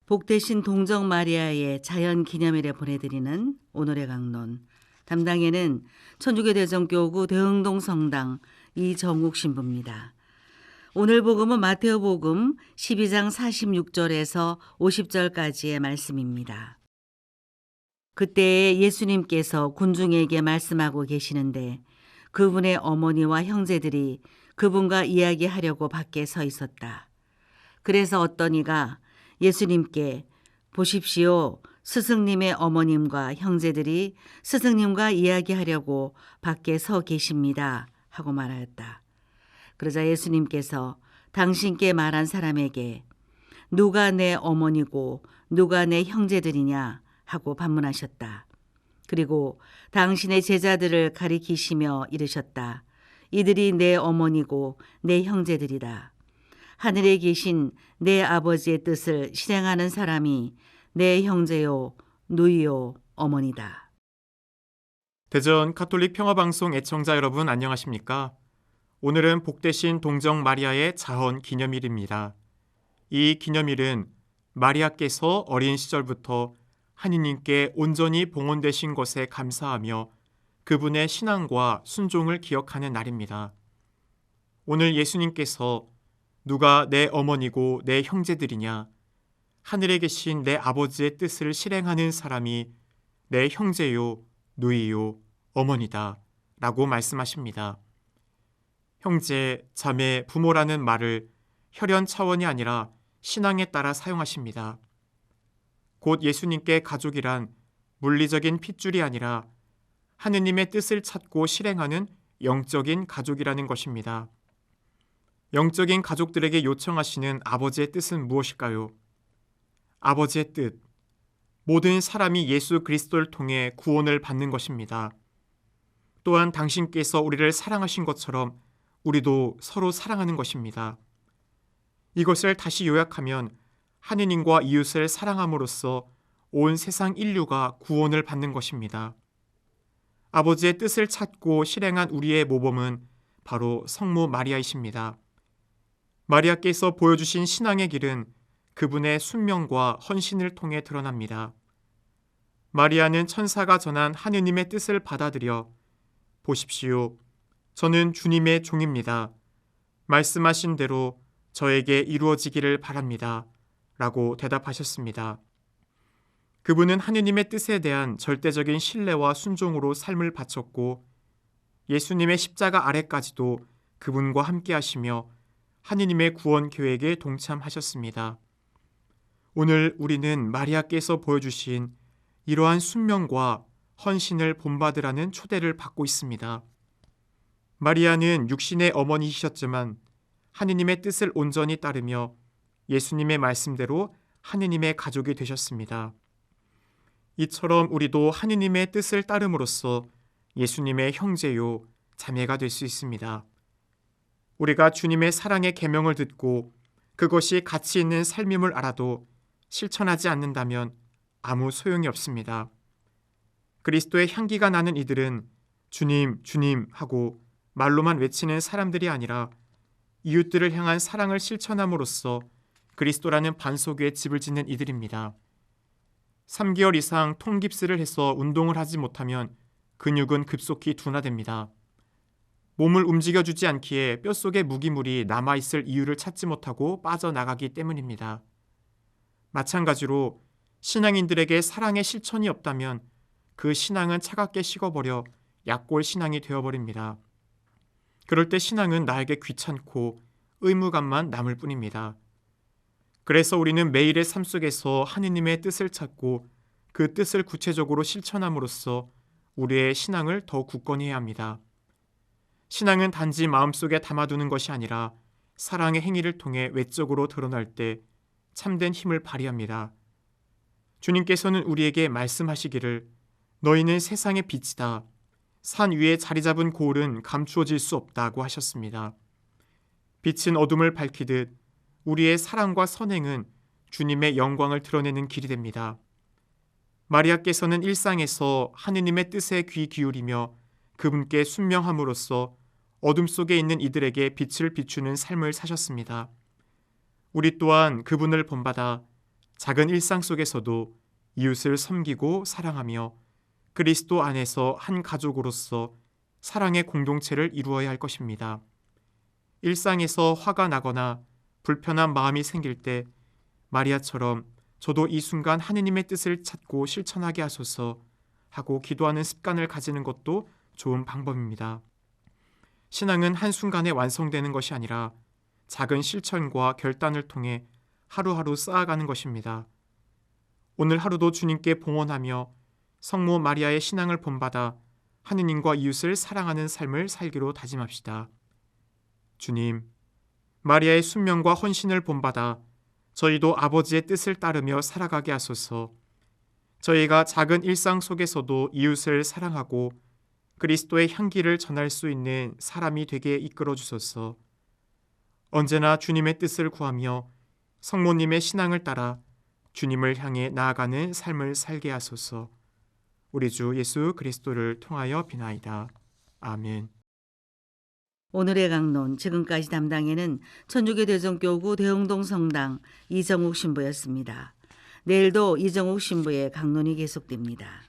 복되신 동정 마리아의 자연 기념일에 보내드리는 오늘의 강론. 담당에는 천주교 대전교구 대흥동 성당 이정욱 신부입니다. 오늘 복음은 마테오 복음 12장 46절에서 50절까지의 말씀입니다. 그때 예수님께서 군중에게 말씀하고 계시는데 그분의 어머니와 형제들이 그분과 이야기하려고 밖에 서 있었다. 그래서 어떤 이가 예수님께 보십시오, 스승님의 어머님과 형제들이 스승님과 이야기하려고 밖에 서 계십니다 하고 말하였다. 그러자 예수님께서 당신께 말한 사람에게 누가 내 어머니고 누가 내 형제들이냐 하고 반문하셨다. 그리고 당신의 제자들을 가리키시며 이르셨다. 이들이 내 어머니고 내 형제들이다. 하늘에 계신 내 아버지의 뜻을 실행하는 사람이 내 형제요, 누이요, 어머니다. 대전 가톨릭 평화방송 애청자 여러분 안녕하십니까? 오늘은 복되신 동정 마리아의 자헌 기념일입니다. 이 기념일은 마리아께서 어린 시절부터 하느님께 온전히 봉헌되신 것에 감사하며 그분의 신앙과 순종을 기억하는 날입니다. 오늘 예수님께서 누가 내 어머니고 내 형제들이냐? 하늘에 계신 내 아버지의 뜻을 실행하는 사람이 내 형제요, 누이요, 어머니다 라고 말씀하십니다. 형제, 자매, 부모라는 말을 혈연 차원이 아니라 신앙에 따라 사용하십니다. 곧 예수님께 가족이란 물리적인 핏줄이 아니라 하느님의 뜻을 찾고 실행하는 영적인 가족이라는 것입니다. 영적인 가족들에게 요청하시는 아버지의 뜻은 무엇일까요? 아버지의 뜻, 모든 사람이 예수 그리스도를 통해 구원을 받는 것입니다. 또한 당신께서 우리를 사랑하신 것처럼 우리도 서로 사랑하는 것입니다. 이것을 다시 요약하면 하느님과 이웃을 사랑함으로써 온 세상 인류가 구원을 받는 것입니다. 아버지의 뜻을 찾고 실행한 우리의 모범은 바로 성모 마리아이십니다. 마리아께서 보여주신 신앙의 길은 그분의 순명과 헌신을 통해 드러납니다. 마리아는 천사가 전한 하느님의 뜻을 받아들여 보십시오, 저는 주님의 종입니다. 말씀하신 대로 저에게 이루어지기를 바랍니다. 라고 대답하셨습니다. 그분은 하느님의 뜻에 대한 절대적인 신뢰와 순종으로 삶을 바쳤고 예수님의 십자가 아래까지도 그분과 함께 하시며 하느님의 구원 계획에 동참하셨습니다. 오늘 우리는 마리아께서 보여주신 이러한 순명과 헌신을 본받으라는 초대를 받고 있습니다. 마리아는 육신의 어머니이셨지만 하느님의 뜻을 온전히 따르며 예수님의 말씀대로 하느님의 가족이 되셨습니다. 이처럼 우리도 하느님의 뜻을 따름으로써 예수님의 형제요, 자매가 될 수 있습니다. 우리가 주님의 사랑의 계명을 듣고 그것이 가치 있는 삶임을 알아도 실천하지 않는다면 아무 소용이 없습니다. 그리스도의 향기가 나는 이들은 주님, 주님 하고 말로만 외치는 사람들이 아니라 이웃들을 향한 사랑을 실천함으로써 그리스도라는 반석 위에 집을 짓는 이들입니다. 3개월 이상 통깁스를 해서 운동을 하지 못하면 근육은 급속히 둔화됩니다. 몸을 움직여주지 않기에 뼛속에 무기물이 남아있을 이유를 찾지 못하고 빠져나가기 때문입니다. 마찬가지로 신앙인들에게 사랑의 실천이 없다면 그 신앙은 차갑게 식어버려 약골 신앙이 되어버립니다. 그럴 때 신앙은 나에게 귀찮고 의무감만 남을 뿐입니다. 그래서 우리는 매일의 삶 속에서 하느님의 뜻을 찾고 그 뜻을 구체적으로 실천함으로써 우리의 신앙을 더 굳건히 해야 합니다. 신앙은 단지 마음속에 담아두는 것이 아니라 사랑의 행위를 통해 외적으로 드러날 때 참된 힘을 발휘합니다. 주님께서는 우리에게 말씀하시기를 너희는 세상의 빛이다. 산 위에 자리 잡은 고을은 감추어질 수 없다고 하셨습니다. 빛은 어둠을 밝히듯 우리의 사랑과 선행은 주님의 영광을 드러내는 길이 됩니다. 마리아께서는 일상에서 하느님의 뜻에 귀 기울이며 그분께 순명함으로써 어둠 속에 있는 이들에게 빛을 비추는 삶을 사셨습니다. 우리 또한 그분을 본받아 작은 일상 속에서도 이웃을 섬기고 사랑하며 그리스도 안에서 한 가족으로서 사랑의 공동체를 이루어야 할 것입니다. 일상에서 화가 나거나 불편한 마음이 생길 때 마리아처럼 저도 이 순간 하느님의 뜻을 찾고 실천하게 하소서 하고 기도하는 습관을 가지는 것도 좋은 방법입니다. 신앙은 한순간에 완성되는 것이 아니라 작은 실천과 결단을 통해 하루하루 쌓아가는 것입니다. 오늘 하루도 주님께 봉헌하며 성모 마리아의 신앙을 본받아 하느님과 이웃을 사랑하는 삶을 살기로 다짐합시다. 주님, 마리아의 순명과 헌신을 본받아 저희도 아버지의 뜻을 따르며 살아가게 하소서. 저희가 작은 일상 속에서도 이웃을 사랑하고 그리스도의 향기를 전할 수 있는 사람이 되게 이끌어 주소서. 언제나 주님의 뜻을 구하며 성모님의 신앙을 따라 주님을 향해 나아가는 삶을 살게 하소서. 우리 주 예수 그리스도를 통하여 비나이다. 아멘. 오늘의 강론 지금까지 담당에는 천주교 대전교구 대흥동 성당 이정욱 신부였습니다. 내일도 이정욱 신부의 강론이 계속됩니다.